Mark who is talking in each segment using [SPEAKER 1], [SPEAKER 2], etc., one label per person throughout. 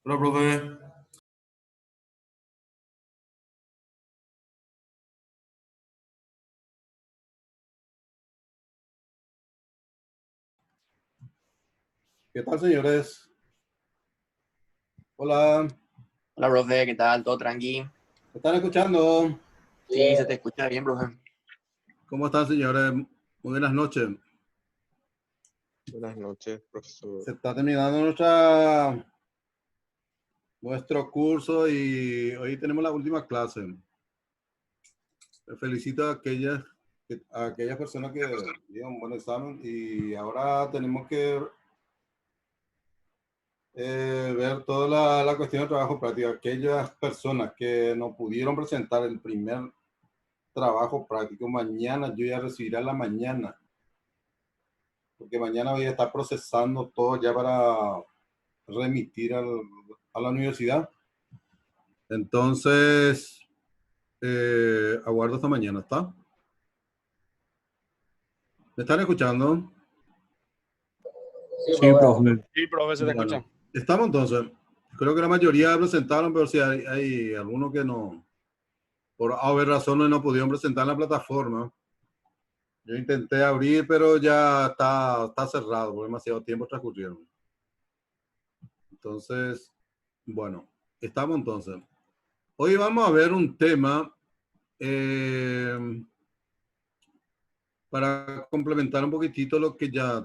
[SPEAKER 1] Hola, profe. ¿Qué tal, señores? Hola.
[SPEAKER 2] Hola, profe, ¿qué tal? ¿Todo tranqui?
[SPEAKER 1] ¿Me están escuchando?
[SPEAKER 2] Sí, se te escucha bien, profe.
[SPEAKER 1] ¿Cómo están, señores? Muy buenas noches.
[SPEAKER 3] Buenas noches, profesor.
[SPEAKER 1] Se está terminando nuestro curso y hoy tenemos la última clase. Felicito a aquellas personas que dieron un buen examen y ahora tenemos que ver toda la cuestión de trabajo práctico. Aquellas personas que no pudieron presentar el primer trabajo práctico, mañana yo ya recibiré la mañana, porque mañana voy a estar procesando todo ya para remitir a la universidad. Entonces, aguardo hasta mañana, ¿está? ¿Me están escuchando?
[SPEAKER 4] Sí, profe.
[SPEAKER 3] Sí, profe, se te
[SPEAKER 1] Bueno,
[SPEAKER 3] escucha.
[SPEAKER 1] estamos entonces. Creo que la mayoría presentaron, pero si hay algunos que no, por haber razones, no pudieron presentar en la plataforma. Yo intenté abrir, pero ya está cerrado, por demasiado tiempo transcurrieron. Entonces, bueno, estamos entonces. Hoy vamos a ver un tema para complementar un poquitito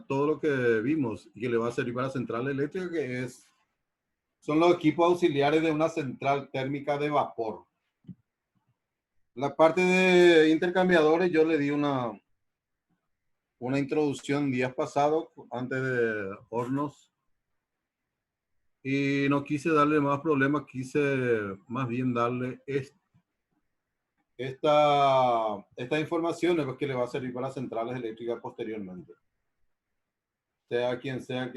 [SPEAKER 1] todo lo que vimos y que le va a servir para la central eléctrica, son los equipos auxiliares de una central térmica de vapor. La parte de intercambiadores yo le di una introducción días pasados, antes de hornos, y no quise darle más problemas, quise más bien darle esta información que le va a servir para las centrales eléctricas posteriormente. Sea quien sea el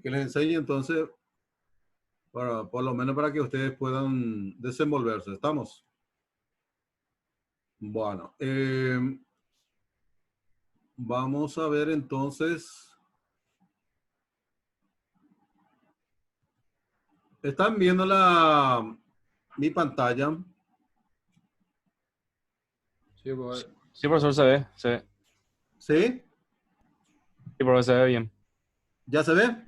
[SPEAKER 1] que les enseñe, entonces, por lo menos para que ustedes puedan desenvolverse. ¿Estamos? Bueno, vamos a ver entonces. ¿Están viendo mi pantalla?
[SPEAKER 3] Sí, profesor, se ve.
[SPEAKER 1] ¿Sí?
[SPEAKER 3] Sí, profesor, se ve bien.
[SPEAKER 1] ¿Ya se ve?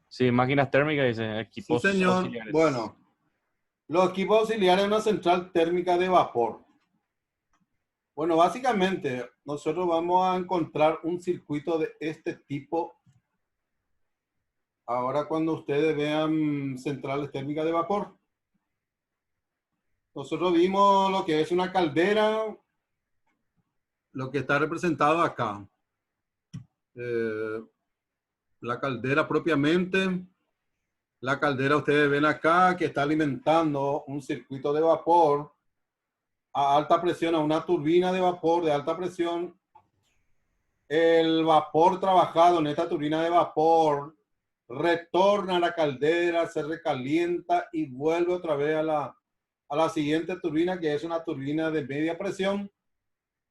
[SPEAKER 3] Sí, máquinas térmicas, dice,
[SPEAKER 1] Sí,
[SPEAKER 3] equipos
[SPEAKER 1] señor.
[SPEAKER 3] auxiliares.
[SPEAKER 1] Bueno, los equipos auxiliares de una central térmica de vapor. Bueno, básicamente nosotros vamos a encontrar un circuito de este tipo. Ahora cuando ustedes vean centrales térmicas de vapor, nosotros vimos lo que es una caldera, lo que está representado acá. La caldera propiamente. La caldera ustedes ven acá que está alimentando un circuito de vapor a alta presión, a una turbina de vapor de alta presión. El vapor trabajado en esta turbina de vapor retorna a la caldera, se recalienta y vuelve otra vez a la siguiente turbina, que es una turbina de media presión.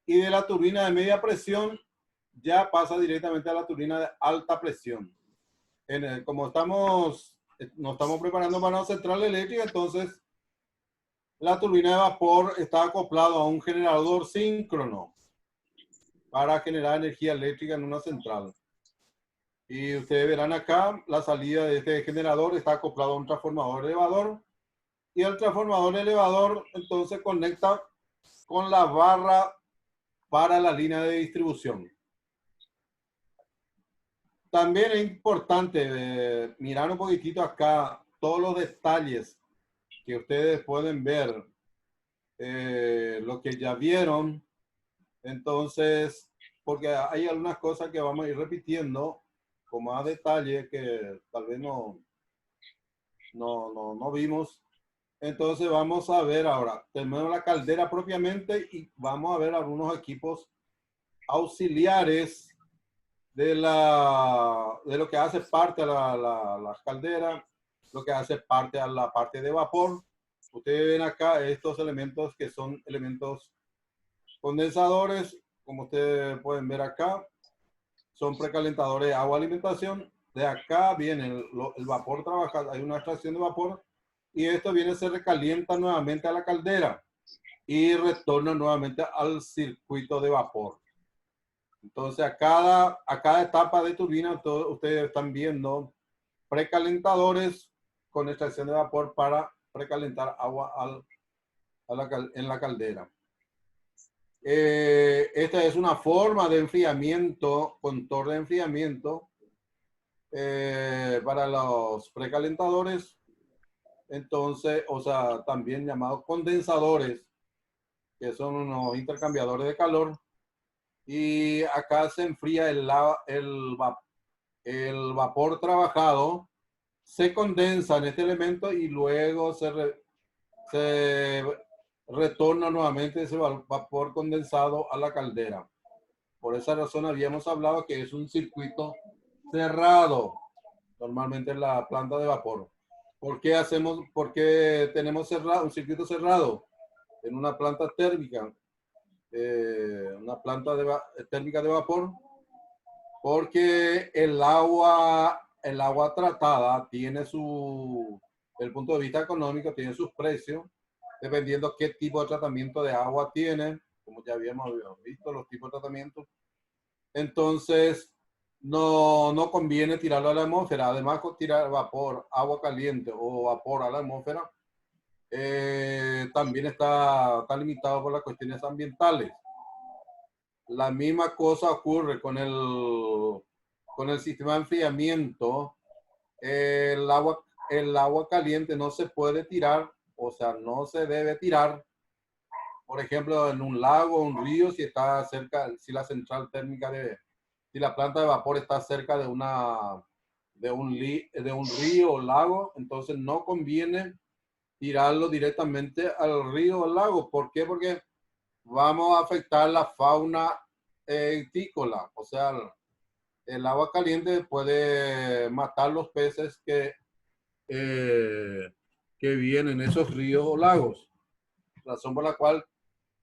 [SPEAKER 1] Y de la turbina de media presión ya pasa directamente a la turbina de alta presión. Como nos estamos preparando para una central eléctrica, entonces la turbina de vapor está acoplado a un generador síncrono para generar energía eléctrica en una central. Y ustedes verán acá la salida de este generador está acoplado a un transformador elevador. Y el transformador elevador entonces conecta con la barra para la línea de distribución. También es importante mirar un poquitito acá todos los detalles que ustedes pueden ver, lo que ya vieron. Entonces, porque hay algunas cosas que vamos a ir repitiendo con más detalle que tal vez no vimos. Entonces vamos a ver ahora, tenemos la caldera propiamente y vamos a ver algunos equipos auxiliares de lo que hace parte a las calderas, lo que hace parte a la parte de vapor. Ustedes ven acá estos elementos que son elementos condensadores, como ustedes pueden ver acá, son precalentadores de agua alimentación. De acá viene el vapor trabajado, hay una extracción de vapor y esto viene, se recalienta nuevamente a la caldera y retorna nuevamente al circuito de vapor. Entonces a cada etapa de turbina ustedes están viendo precalentadores con extracción de vapor para precalentar agua en la caldera. Esta es una forma de enfriamiento, con torre de enfriamiento para los precalentadores. Entonces, o sea, también llamados condensadores, que son unos intercambiadores de calor. Y acá se enfría el vapor trabajado, se condensa en este elemento y luego se retorna nuevamente ese vapor condensado a la caldera. Por esa razón habíamos hablado que es un circuito cerrado, normalmente en la planta de vapor. ¿Por qué tenemos un circuito cerrado en una planta térmica? Una planta térmica de vapor, porque el agua tratada tiene desde el punto de vista económico, tiene sus precios, dependiendo qué tipo de tratamiento de agua tiene, como ya habíamos visto los tipos de tratamientos. Entonces, no conviene tirarlo a la atmósfera. Además, con tirar vapor, agua caliente o vapor a la atmósfera, también está limitado por las cuestiones ambientales. La misma cosa ocurre con el sistema de enfriamiento. El agua caliente no se puede tirar, o sea, no se debe tirar. Por ejemplo, en un lago o un río, si está cerca, si la central térmica si la planta de vapor está cerca de un río o lago, entonces no conviene tirarlo directamente al río o al lago. ¿Por qué? Porque vamos a afectar la fauna etícola, o sea, el agua caliente puede matar los peces que vienen en esos ríos o lagos. Razón por la cual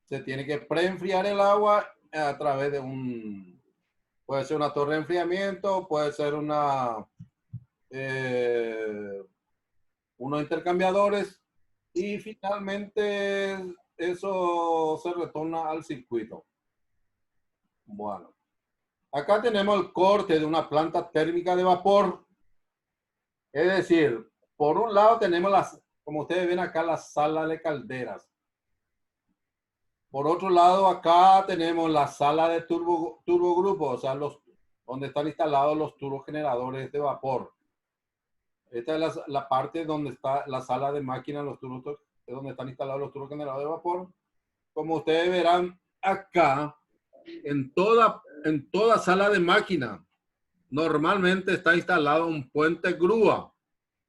[SPEAKER 1] se tiene que preenfriar el agua a través de puede ser una torre de enfriamiento, puede ser unos intercambiadores y finalmente eso se retorna al circuito. Bueno, acá tenemos el corte de una planta térmica de vapor. Es decir, por un lado tenemos como ustedes ven acá, la sala de calderas. Por otro lado, acá tenemos la sala de turbogrupo, o sea, donde están instalados los turbogeneradores de vapor. Esta es la parte donde está la sala de máquinas, donde están instalados los turbogeneradores de vapor. Como ustedes verán acá, en toda sala de máquina, normalmente está instalado un puente grúa.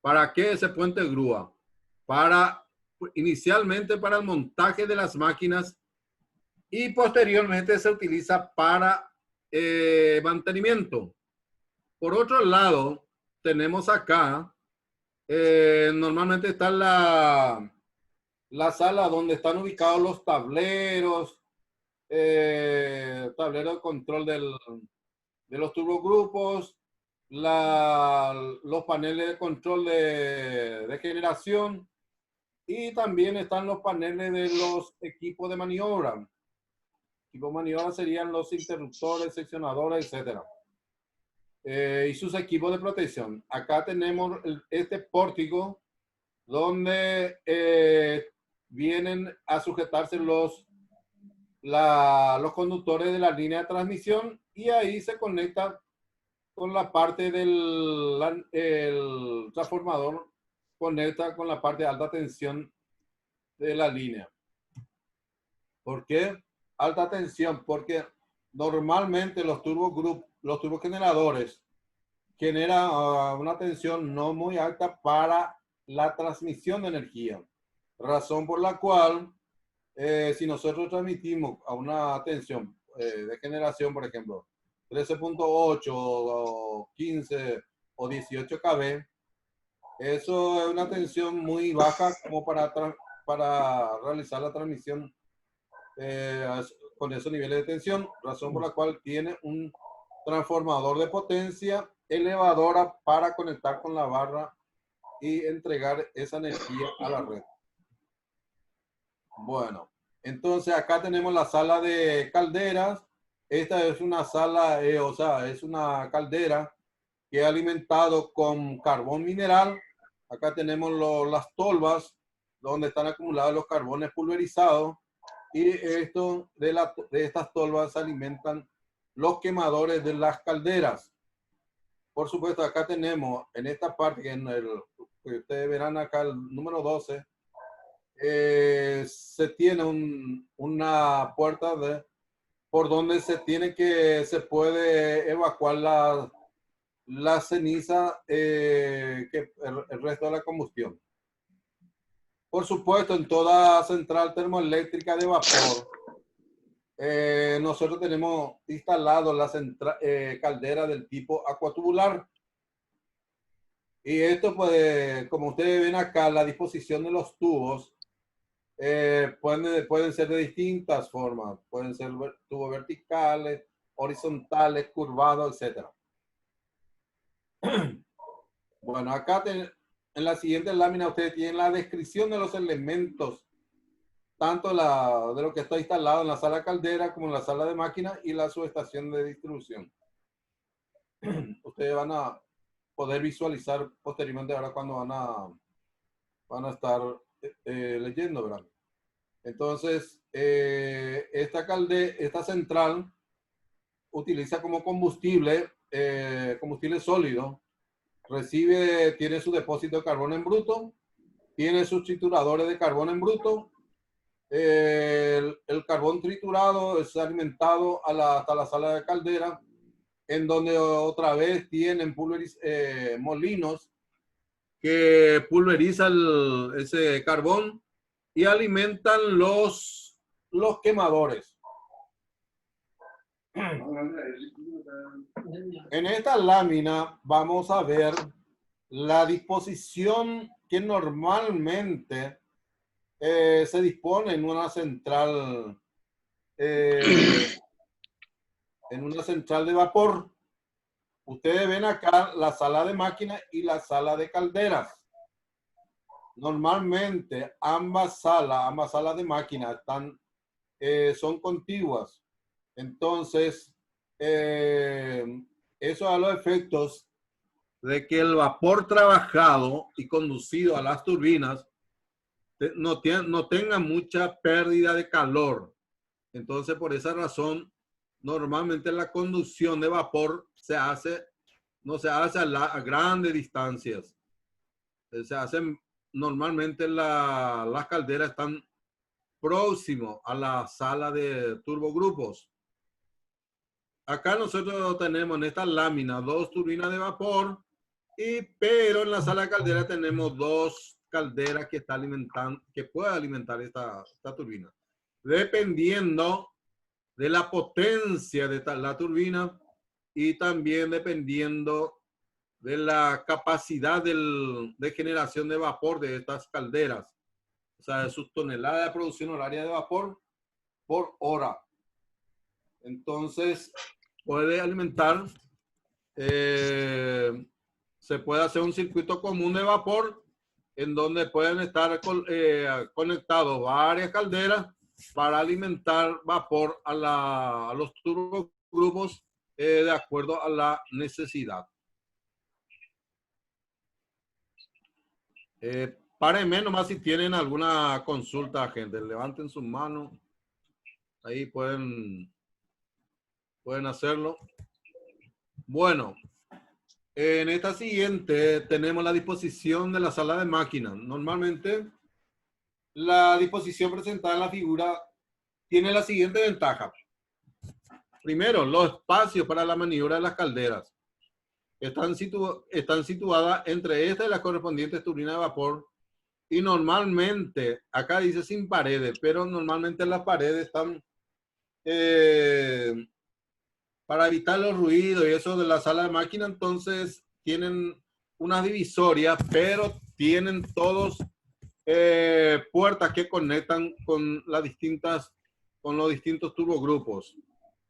[SPEAKER 1] ¿Para qué ese puente grúa? Inicialmente para el montaje de las máquinas y posteriormente se utiliza para mantenimiento. Por otro lado, tenemos acá, normalmente está la sala donde están ubicados los tableros, tablero de control de los turbogrupos, los paneles de control de generación y también están los paneles de los equipos de maniobra. Equipos de maniobra serían los interruptores, seccionadores, etc. Y sus equipos de protección. Acá tenemos este pórtico donde vienen a sujetarse los conductores de la línea de transmisión y ahí se conecta con la parte el transformador, conecta con la parte de alta tensión de la línea. ¿Por qué alta tensión? Porque normalmente los turbogeneradores generan una tensión no muy alta para la transmisión de energía. razón por la cual si nosotros transmitimos a una tensión de generación, por ejemplo, 13.8 o 15 o 18 kV, eso es una tensión muy baja como para realizar la transmisión con esos niveles de tensión, razón por la cual tiene un transformador de potencia elevadora para conectar con la barra y entregar esa energía a la red. Bueno, entonces acá tenemos la sala de calderas. Esta es una sala, o sea, es una caldera que he alimentado con carbón mineral. Acá tenemos las tolvas donde están acumulados los carbones pulverizados. Y esto de estas tolvas alimentan los quemadores de las calderas. Por supuesto, acá tenemos en esta parte, que ustedes verán acá el número 12, se tiene una puerta por donde se puede evacuar la ceniza, que el resto de la combustión. Por supuesto, en toda central termoeléctrica de vapor, nosotros tenemos instalado la caldera del tipo acuatubular. Y esto, pues, como ustedes ven acá, la disposición de los tubos pueden ser de distintas formas. Pueden ser tubos verticales, horizontales, curvados, etc. Bueno, acá en la siguiente lámina ustedes tienen la descripción de los elementos, tanto de lo que está instalado en la sala caldera como en la sala de máquina y la subestación de distribución. Ustedes van a poder visualizar posteriormente ahora cuando van a estar leyendo, ¿verdad? Entonces, esta central utiliza como combustible sólido, tiene su depósito de carbón en bruto, tiene sus trituradores de carbón en bruto. El carbón triturado es alimentado hasta la sala de caldera, en donde otra vez tienen molinos que pulverizan ese carbón y alimentan los quemadores. En esta lámina vamos a ver la disposición que normalmente se dispone en una central de vapor. Ustedes ven acá la sala de máquina y la sala de calderas. Normalmente ambas salas de máquina son contiguas. Entonces, eso da los efectos de que el vapor trabajado y conducido a las turbinas no tenga mucha pérdida de calor. Entonces, por esa razón, normalmente la conducción de vapor no se hace a grandes distancias. Normalmente las calderas están próximos a la sala de turbogrupos. Acá nosotros tenemos en esta lámina 2 turbinas de vapor, pero en la sala de caldera tenemos 2 calderas que puede alimentar esta turbina. Dependiendo de la potencia de la turbina y también dependiendo de la capacidad de generación de vapor de estas calderas. O sea, de sus toneladas de producción horaria de vapor por hora. Entonces, puede alimentar, se puede hacer un circuito común de vapor en donde pueden estar conectados varias calderas para alimentar vapor a los turbogrupos de acuerdo a la necesidad. Párenme nomás si tienen alguna consulta, gente. Levanten sus manos. Ahí pueden hacerlo. Bueno, en esta siguiente tenemos la disposición de la sala de máquinas. Normalmente, la disposición presentada en la figura tiene la siguiente ventaja. Primero, los espacios para la maniobra de las calderas están situadas entre esta y las correspondientes turbinas de vapor Y normalmente, acá dice sin paredes, pero normalmente las paredes están para evitar los ruidos y eso de la sala de máquina, entonces tienen unas divisorias, pero tienen todos puertas que conectan con los distintos turbogrupos,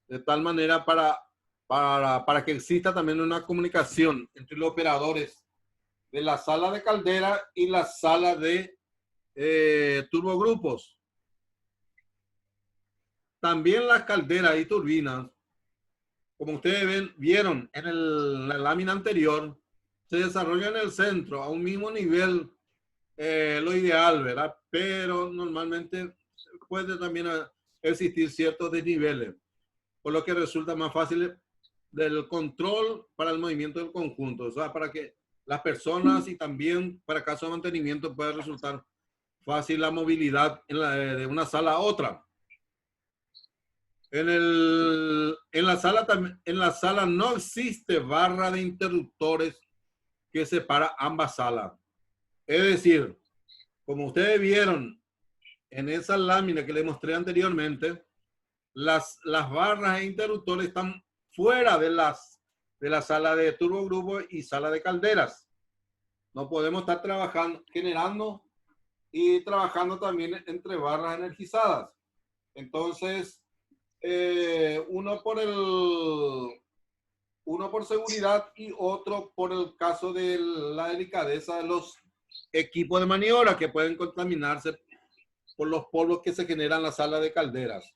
[SPEAKER 1] de tal manera para que exista también una comunicación entre los operadores de la sala de caldera y la sala de turbogrupos. También las calderas y turbinas, como ustedes vieron en la lámina anterior, se desarrollan en el centro a un mismo nivel, lo ideal, ¿verdad? Pero normalmente puede también existir ciertos desniveles, por lo que resulta más fácil del control para el movimiento del conjunto, o sea, para que las personas y también para caso de mantenimiento pueda resultar fácil la movilidad de una sala a otra. En la sala no existe barra de interruptores que separa ambas salas. Es decir, como ustedes vieron en esa lámina que les mostré anteriormente, las barras e interruptores están fuera de la sala de turbogrupo y sala de calderas. No podemos estar trabajando, generando y trabajando también entre barras energizadas. Entonces, uno por seguridad y otro por el caso de la delicadeza de los equipos de maniobra que pueden contaminarse por los polvos que se generan en la sala de calderas.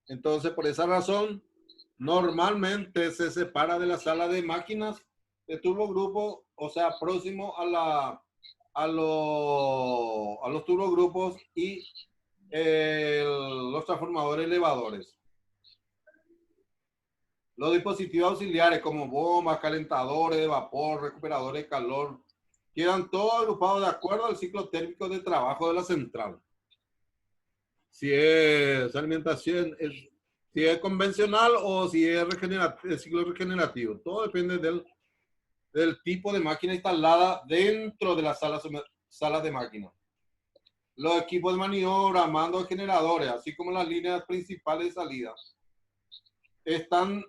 [SPEAKER 1] Entonces, por esa razón, normalmente se separa de la sala de máquinas de turbogrupo, o sea, próximo a los turbogrupos y los transformadores elevadores. Los dispositivos auxiliares como bombas, calentadores de vapor, recuperadores de calor, quedan todos agrupados de acuerdo al ciclo térmico de trabajo de la central. Si es alimentación, si es convencional o si es el ciclo regenerativo. Todo depende del tipo de máquina instalada dentro de las salas de máquina. Los equipos de maniobra, mandos de generadores, así como las líneas principales de salida, están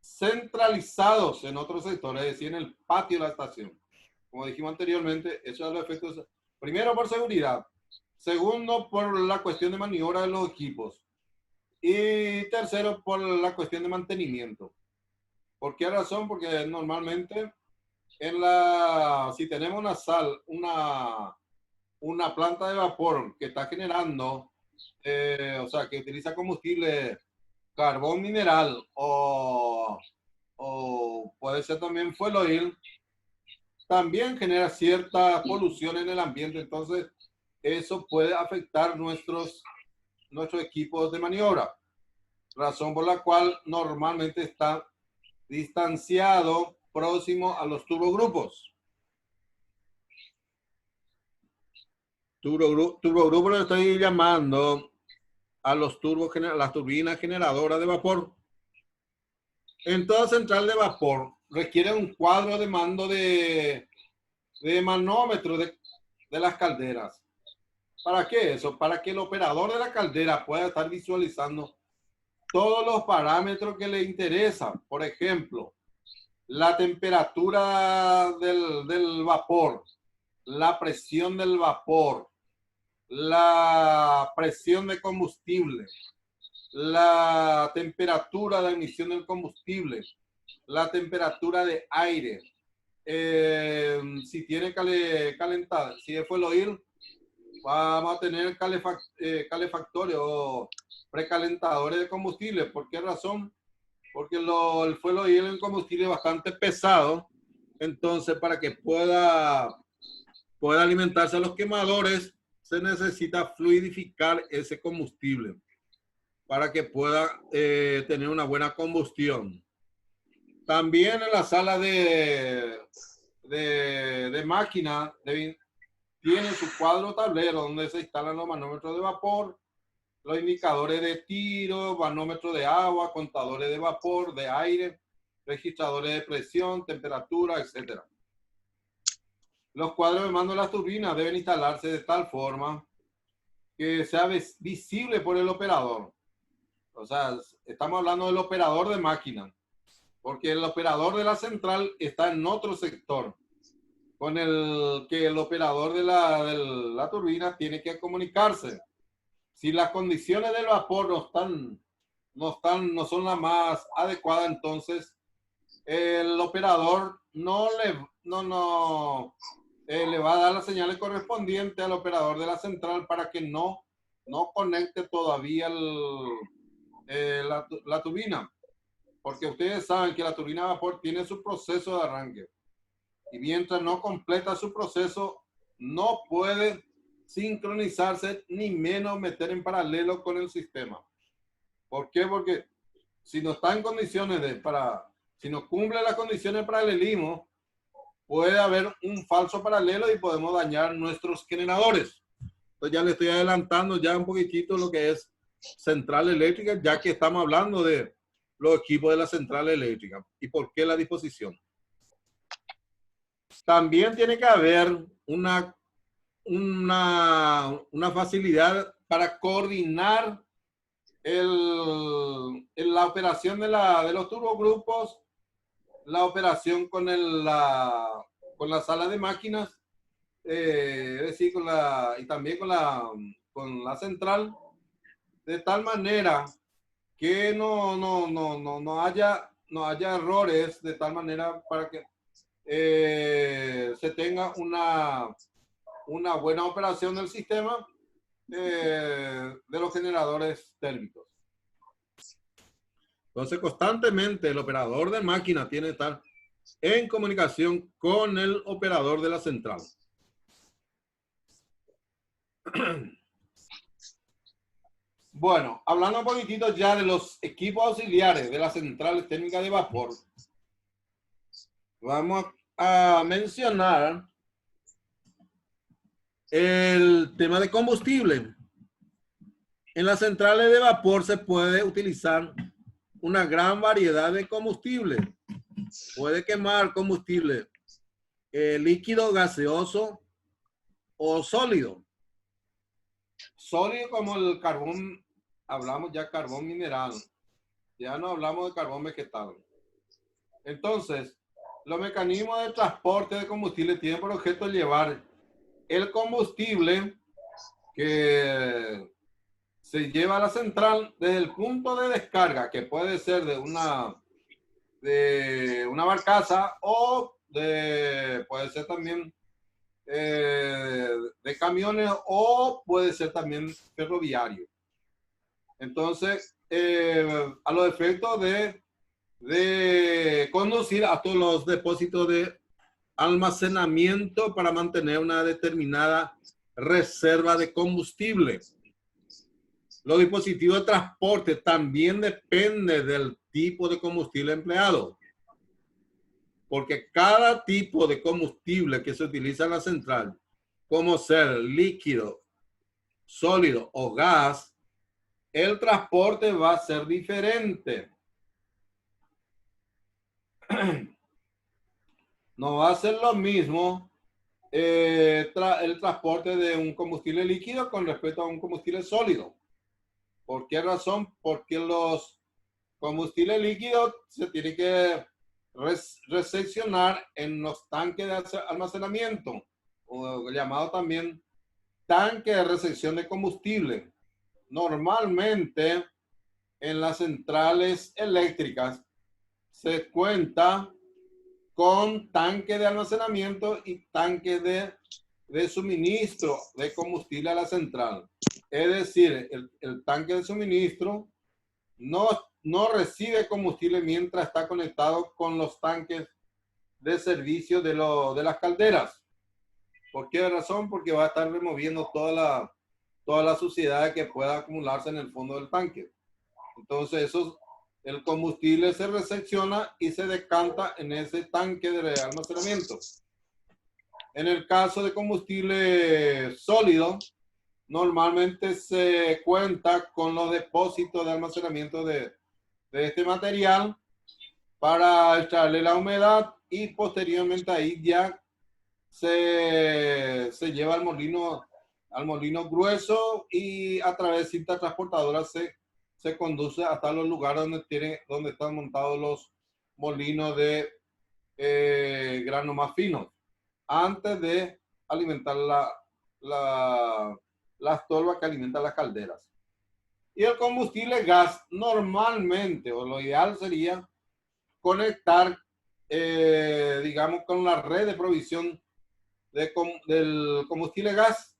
[SPEAKER 1] centralizados en otros sectores, es decir, en el patio de la estación. Como dijimos anteriormente, eso es los efectos, primero por seguridad, segundo por la cuestión de maniobra de los equipos y tercero por la cuestión de mantenimiento. ¿Por qué razón? Porque normalmente si tenemos una planta de vapor que está generando, o sea, que utiliza combustible, carbón mineral o puede ser también fuel oil, también genera cierta polución en el ambiente. Entonces, eso puede afectar nuestros equipos de maniobra. Razón por la cual normalmente está distanciado próximo a los turbogrupos. Turbogrupo le estoy llamando a las turbinas generadoras de vapor. En toda central de vapor requiere un cuadro de mando de manómetro de las calderas. ¿Para qué eso? Para que el operador de la caldera pueda estar visualizando todos los parámetros que le interesan. Por ejemplo, la temperatura del vapor, la presión del vapor, la presión de combustible, la temperatura de emisión del combustible, la temperatura de aire, si tiene calentada, si es fuel oil, vamos a tener calefactores o precalentadores de combustible. ¿Por qué razón? Porque el fuel oil es un combustible bastante pesado, entonces para que pueda alimentarse a los quemadores, se necesita fluidificar ese combustible para que pueda tener una buena combustión. También en la sala de máquina tiene su cuadro tablero donde se instalan los manómetros de vapor, los indicadores de tiro, manómetros de agua, contadores de vapor, de aire, registradores de presión, temperatura, etc. Los cuadros de mando de las turbinas deben instalarse de tal forma que sea visible por el operador. O sea, estamos hablando del operador de máquina, porque el operador de la central está en otro sector, con el que el operador de la turbina tiene que comunicarse. Si las condiciones del vapor no son las más adecuadas, entonces el operador le va a dar las señales correspondientes al operador de la central para que no conecte todavía la turbina. Porque ustedes saben que la turbina de vapor tiene su proceso de arranque. Y mientras no completa su proceso, no puede sincronizarse ni menos meter en paralelo con el sistema. ¿Por qué? Porque si no está en condiciones si no cumple las condiciones de paralelismo, puede haber un falso paralelo y podemos dañar nuestros generadores. Entonces ya le estoy adelantando ya un poquitito lo que es central eléctrica, ya que estamos hablando de los equipos de la central eléctrica. ¿Y por qué la disposición? También tiene que haber una facilidad para coordinar la operación de los turbogrupos, la operación con la sala de máquinas, es decir, y también con la central, de tal manera que no haya errores, de tal manera para que se tenga una buena operación del sistema de los generadores térmicos. Entonces, constantemente el operador de máquina tiene que estar en comunicación con el operador de la central. Bueno, hablando un poquitito ya de los equipos auxiliares de las centrales térmicas de vapor, vamos a mencionar el tema de combustible. En las centrales de vapor se puede utilizar una gran variedad de combustible. Puede quemar combustible líquido, gaseoso o sólido. Sólido como el carbón, hablamos ya carbón mineral. Ya no hablamos de carbón vegetal. Entonces, los mecanismos de transporte de combustible tienen por objeto llevar el combustible que se lleva a la central desde el punto de descarga, que puede ser de una barcaza o puede ser también de camiones o puede ser también ferroviario. Entonces, a los efectos de conducir a todos los depósitos de almacenamiento para mantener una determinada reserva de combustible. Los dispositivos de transporte también dependen del tipo de combustible empleado, porque cada tipo de combustible que se utiliza en la central, como ser líquido, sólido o gas, el transporte va a ser diferente. No va a ser lo mismo el transporte de un combustible líquido con respecto a un combustible sólido. ¿Por qué razón? Porque los combustibles líquidos se tienen que recepcionar en los tanques de almacenamiento, o llamado también tanque de recepción de combustible. Normalmente en las centrales eléctricas se cuenta con tanque de almacenamiento y tanque de suministro de combustible a la central. Es decir, el tanque de suministro no recibe combustible mientras está conectado con los tanques de servicio de las calderas. ¿Por qué razón? Porque va a estar removiendo toda la suciedad que pueda acumularse en el fondo del tanque. Entonces, el combustible se recepciona y se decanta en ese tanque de almacenamiento. En el caso de combustible sólido, normalmente se cuenta con los depósitos de almacenamiento de este material para extraerle la humedad y posteriormente ahí ya se lleva al molino grueso y a través de cinta transportadora se conduce hasta los lugares donde están montados los molinos de grano más finos, antes de alimentar las tolvas que alimentan las calderas. Y el combustible gas, normalmente, o lo ideal sería conectar, digamos, con la red de provisión del combustible gas,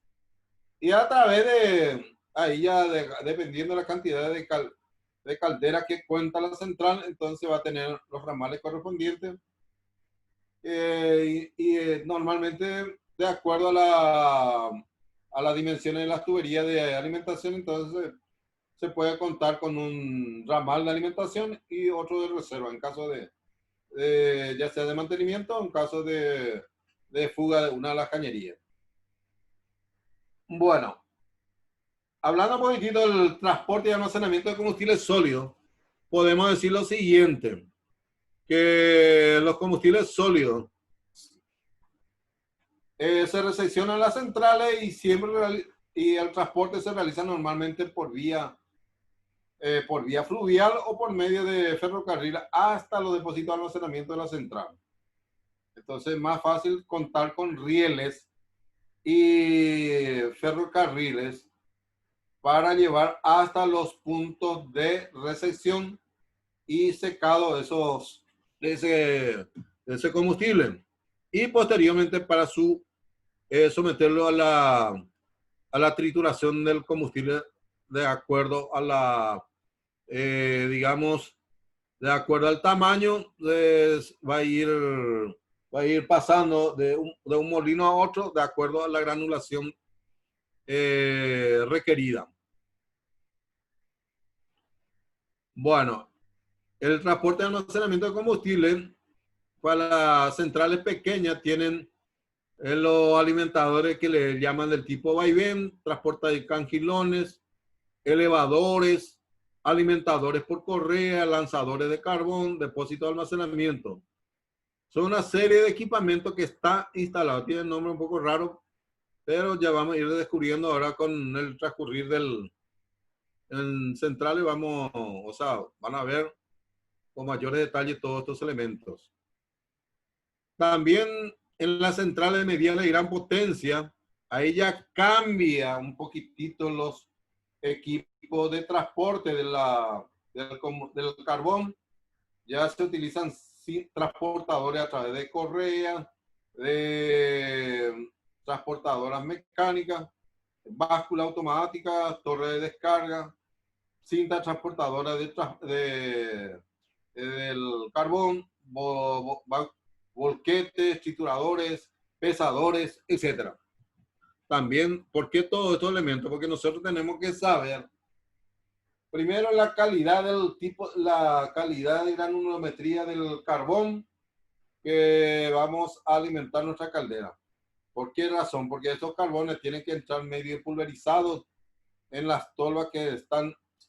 [SPEAKER 1] y a través de, ahí ya dependiendo de la cantidad de caldera que cuenta la central, entonces va a tener los ramales correspondientes, normalmente de acuerdo a las dimensiones de las tuberías de alimentación, entonces se puede contar con un ramal de alimentación y otro de reserva en caso de ya sea de mantenimiento o en caso de fuga de una de las cañerías. Bueno, hablando un poquitito del transporte y almacenamiento de combustibles sólidos, podemos decir lo siguiente, que los combustibles sólidos se recepcionan en las centrales y el transporte se realiza normalmente por vía fluvial o por medio de ferrocarril hasta los depósitos de almacenamiento de la central. Entonces es más fácil contar con rieles y ferrocarriles para llevar hasta los puntos de recepción y secado de ese combustible, y posteriormente para someterlo a la trituración del combustible de acuerdo a digamos, de acuerdo al tamaño, va a ir pasando de un molino a otro de acuerdo a la granulación requerida. Bueno, el transporte de almacenamiento de combustible para las centrales pequeñas tienen los alimentadores que le llaman del tipo vaivén, transporte de cangilones, elevadores, alimentadores por correa, lanzadores de carbón, depósito de almacenamiento. Son una serie de equipamientos que está instalado. Tiene un nombre un poco raro, pero ya vamos a ir descubriendo ahora con el transcurrir en centrales. Van a ver con mayores detalles todos estos elementos. También en las centrales de mediana y gran potencia, ahí ya cambia un poquitito los equipos de transporte del carbón. Ya se utilizan transportadores a través de correa, de transportadoras mecánicas, báscula automática, torre de descarga, cinta transportadora del carbón, volquetes, trituradores, pesadores, etc. También, ¿por qué todos estos elementos? Porque nosotros tenemos que saber primero la calidad la calidad de granulometría del carbón que vamos a alimentar nuestra caldera. ¿Por qué razón? Porque estos carbones tienen que entrar medio pulverizados en las tolvas que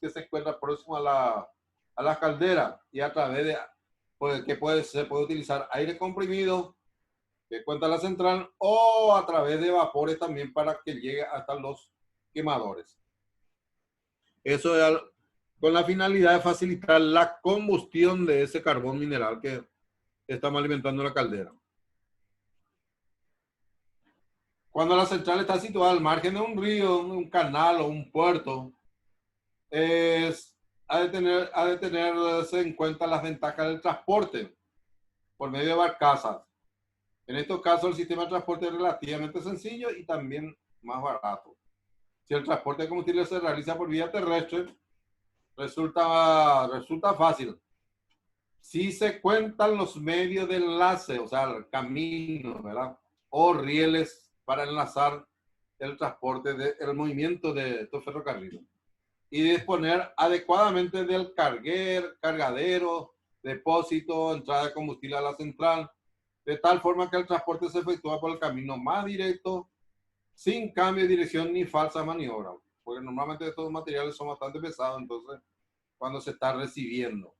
[SPEAKER 1] se encuentran próximas a la caldera, y a través de se puede utilizar aire comprimido que cuenta la central, o a través de vapores también para que llegue hasta los quemadores. Eso es con la finalidad de facilitar la combustión de ese carbón mineral que estamos alimentando la caldera. Cuando la central está situada al margen de un río, un canal o un puerto, ha de tenerse en cuenta las ventajas del transporte por medio de barcazas. En estos casos, el sistema de transporte es relativamente sencillo y también más barato. Si el transporte de combustible se realiza por vía terrestre, resulta fácil. Si se cuentan los medios de enlace, o sea, el camino, ¿verdad? O rieles para enlazar el transporte, el movimiento de estos ferrocarriles. Y disponer adecuadamente del cargadero, depósito, entrada de combustible a la central, de tal forma que el transporte se efectúa por el camino más directo, sin cambio de dirección ni falsa maniobra, porque normalmente estos materiales son bastante pesados, entonces, cuando se está recibiendo.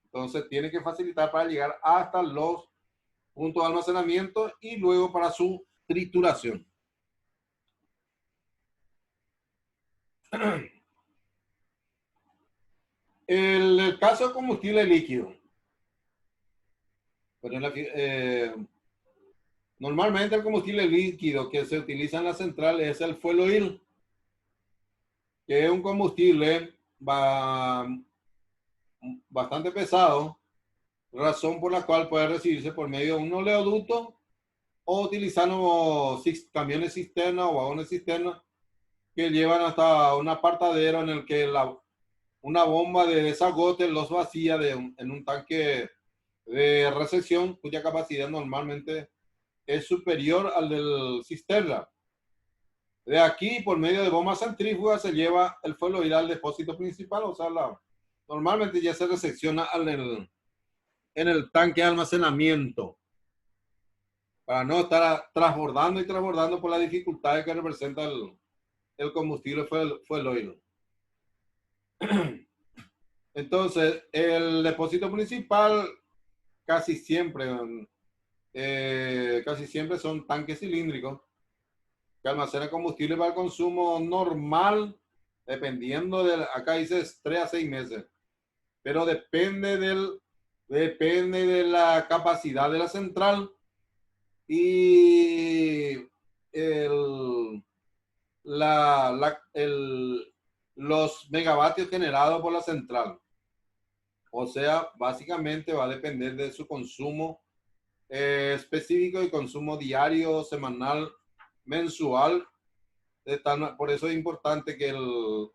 [SPEAKER 1] Entonces, tiene que facilitar para llegar hasta los punto de almacenamiento y luego para su trituración. El caso de combustible líquido. Normalmente el combustible líquido que se utiliza en la central es el fuel oil, que es un combustible bastante pesado, razón por la cual puede recibirse por medio de un oleoducto o utilizando camiones cisterna o vagones cisterna que llevan hasta un apartadero en el que una bomba de desagote los vacía en un tanque de recepción cuya capacidad normalmente es superior al del cisterna. De aquí, por medio de bombas centrífugas, se lleva el fuel oil al depósito principal, o sea, normalmente ya se recepciona en el tanque de almacenamiento, para no estar transbordando y transbordando por las dificultades que representa el combustible fuel oil. Entonces, el depósito principal casi siempre son tanques cilíndricos que almacenan combustible para el consumo normal, dependiendo acá dice 3 a 6 meses, pero depende de la capacidad de la central y los megavatios generados por la central. O sea, básicamente va a depender de su consumo específico y consumo diario, semanal, mensual. Por eso es importante que el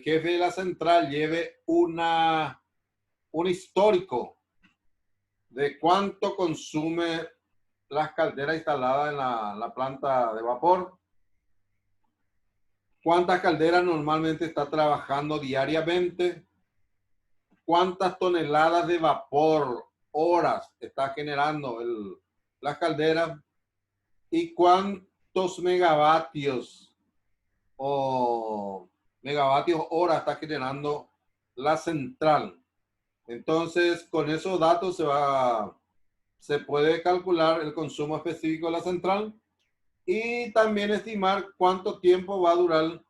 [SPEAKER 1] jefe de la central lleve un histórico de cuánto consume las calderas instaladas en la planta de vapor, cuántas calderas normalmente está trabajando diariamente, cuántas toneladas de vapor horas está generando las calderas y cuántos megavatios hora está generando la central. Entonces, con esos datos se puede calcular el consumo específico de la central y también estimar cuánto tiempo va a durar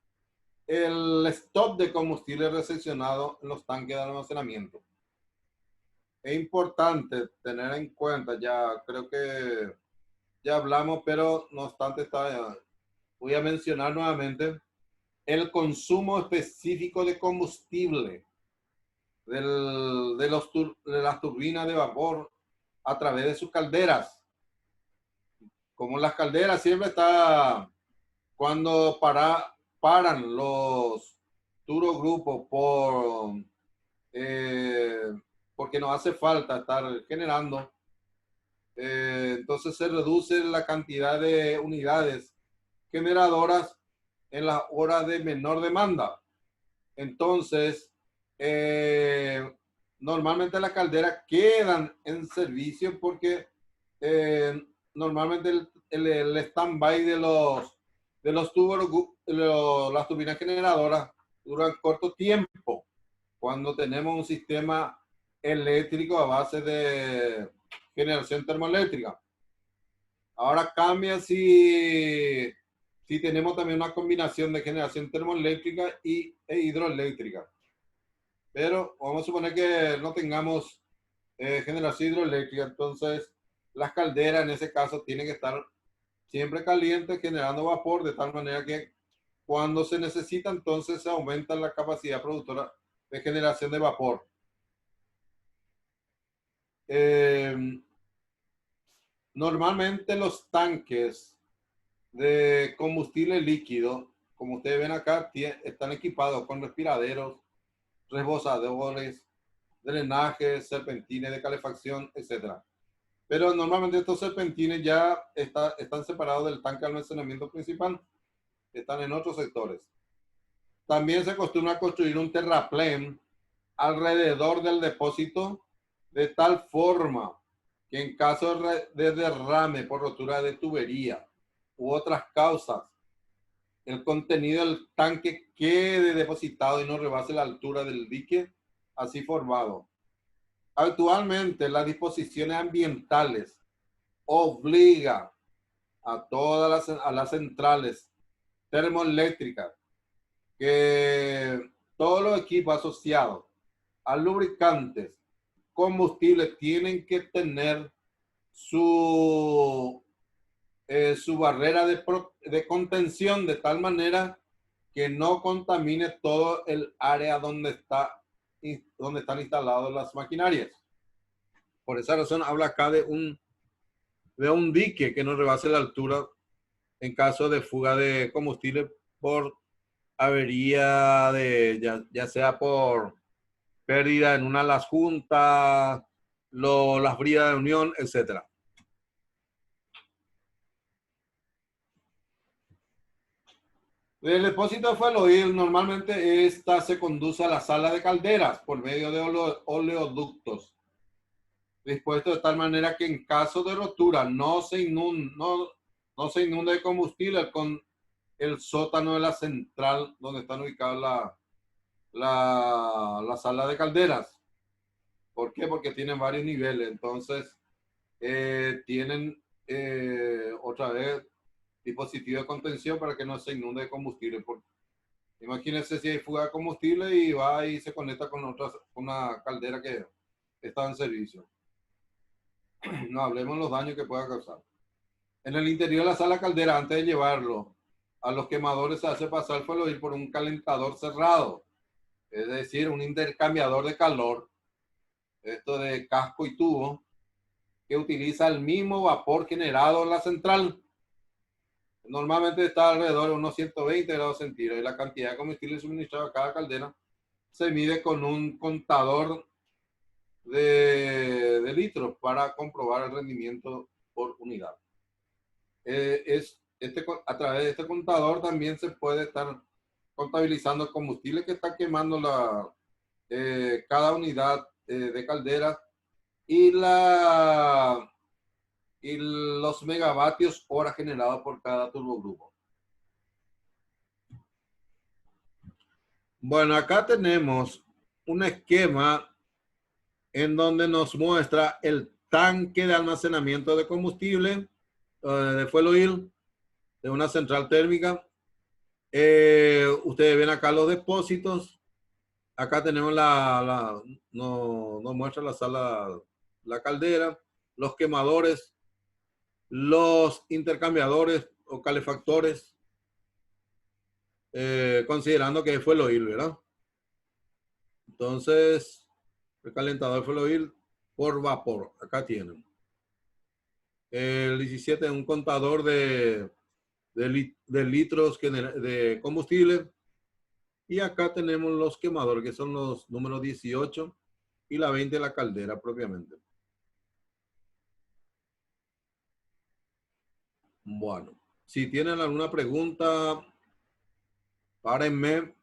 [SPEAKER 1] el stock de combustible recepcionado en los tanques de almacenamiento. Es importante tener en cuenta, ya creo que ya hablamos, pero no obstante voy a mencionar nuevamente el consumo específico de combustible de las turbinas de vapor a través de sus calderas. Como las calderas siempre está, cuando paran los turogrupos porque nos hace falta estar generando, entonces se reduce la cantidad de unidades generadoras en las horas de menor demanda. Entonces, normalmente las calderas quedan en servicio porque normalmente el stand-by de los tubos, las turbinas generadoras duran corto tiempo cuando tenemos un sistema eléctrico a base de generación termoeléctrica. Ahora cambia si tenemos también una combinación de generación termoeléctrica e hidroeléctrica. Pero vamos a suponer que no tengamos generación hidroeléctrica, entonces las calderas en ese caso tienen que estar siempre calientes, generando vapor, de tal manera que cuando se necesita, entonces se aumenta la capacidad productora de generación de vapor. Normalmente los tanques de combustible líquido, como ustedes ven acá, están equipados con respiraderos, rebozadores, drenajes, serpentines de calefacción, etc. Pero normalmente estos serpentines ya están separados del tanque de almacenamiento principal, están en otros sectores. También se acostumbra a construir un terraplén alrededor del depósito de tal forma que en caso de derrame por rotura de tubería u otras causas, el contenido del tanque quede depositado y no rebase la altura del dique así formado. Actualmente las disposiciones ambientales obligan a todas las centrales termoeléctricas que todos los equipos asociados a lubricantes, combustibles, tienen que tener su barrera de contención de tal manera que no contamine todo el área donde están instaladas las maquinarias. Por esa razón habla acá de un dique que no rebase la altura en caso de fuga de combustible por avería ya sea por pérdida en una de las juntas, las bridas de unión, etcétera. El depósito de fuel oil normalmente esta se conduce a la sala de calderas por medio de oleoductos, dispuestos de tal manera que en caso de rotura no se inunde de combustible con el sótano de la central donde están ubicadas la sala de calderas. ¿Por qué? Porque tienen varios niveles, entonces tienen otra vez dispositivo de contención para que no se inunde de combustible. Imagínense si hay fuga de combustible y va y se conecta con una caldera que está en servicio. No hablemos de los daños que pueda causar. En el interior de la sala caldera, antes de llevarlo a los quemadores, se hace pasar el fuel oil por un calentador cerrado, es decir, un intercambiador de calor, esto de casco y tubo, que utiliza el mismo vapor generado en la central. Normalmente está alrededor de unos 120 grados centígrados y la cantidad de combustible suministrado a cada caldera se mide con un contador de litros para comprobar el rendimiento por unidad. A través de este contador también se puede estar contabilizando el combustible que está quemando cada unidad de caldera y los megavatios hora generados por cada turbogrupo. Bueno, acá tenemos un esquema en donde nos muestra el tanque de almacenamiento de combustible, de fuel oil, de una central térmica. Ustedes ven acá los depósitos. Acá tenemos nos muestra la sala, la caldera, los quemadores, los intercambiadores o calefactores, considerando que fue el oil, ¿verdad? Entonces, el calentador fue el oil por vapor. Acá tienen. El 17 es un contador de litros de combustible. Y acá tenemos los quemadores, que son los números 18 y la 20 de la caldera propiamente. Bueno, si tienen alguna pregunta, párenme.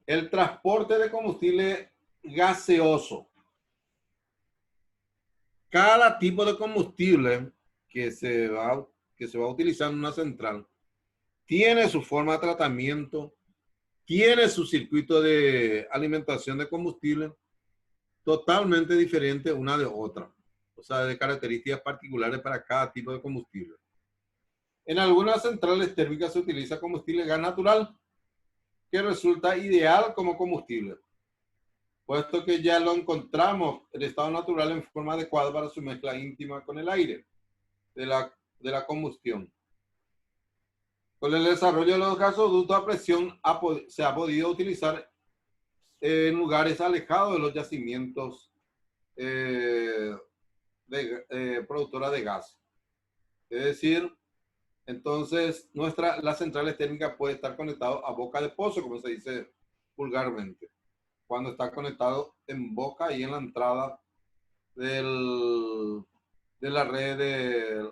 [SPEAKER 1] El transporte de combustible gaseoso. Cada tipo de combustible que se va a utilizar en una central tiene su forma de tratamiento, tiene su circuito de alimentación de combustible totalmente diferente una de otra, o sea, de características particulares para cada tipo de combustible. En algunas centrales térmicas se utiliza combustible gas natural, que resulta ideal como combustible, puesto que ya lo encontramos en estado natural en forma adecuada para su mezcla íntima con el aire de la combustión. Con el desarrollo de los gasoductos a presión se ha podido utilizar en lugares alejados de los yacimientos productoras de gas. Es decir, entonces las centrales térmicas pueden estar conectadas a boca de pozo, como se dice vulgarmente, cuando está conectado en boca y en la entrada de la red de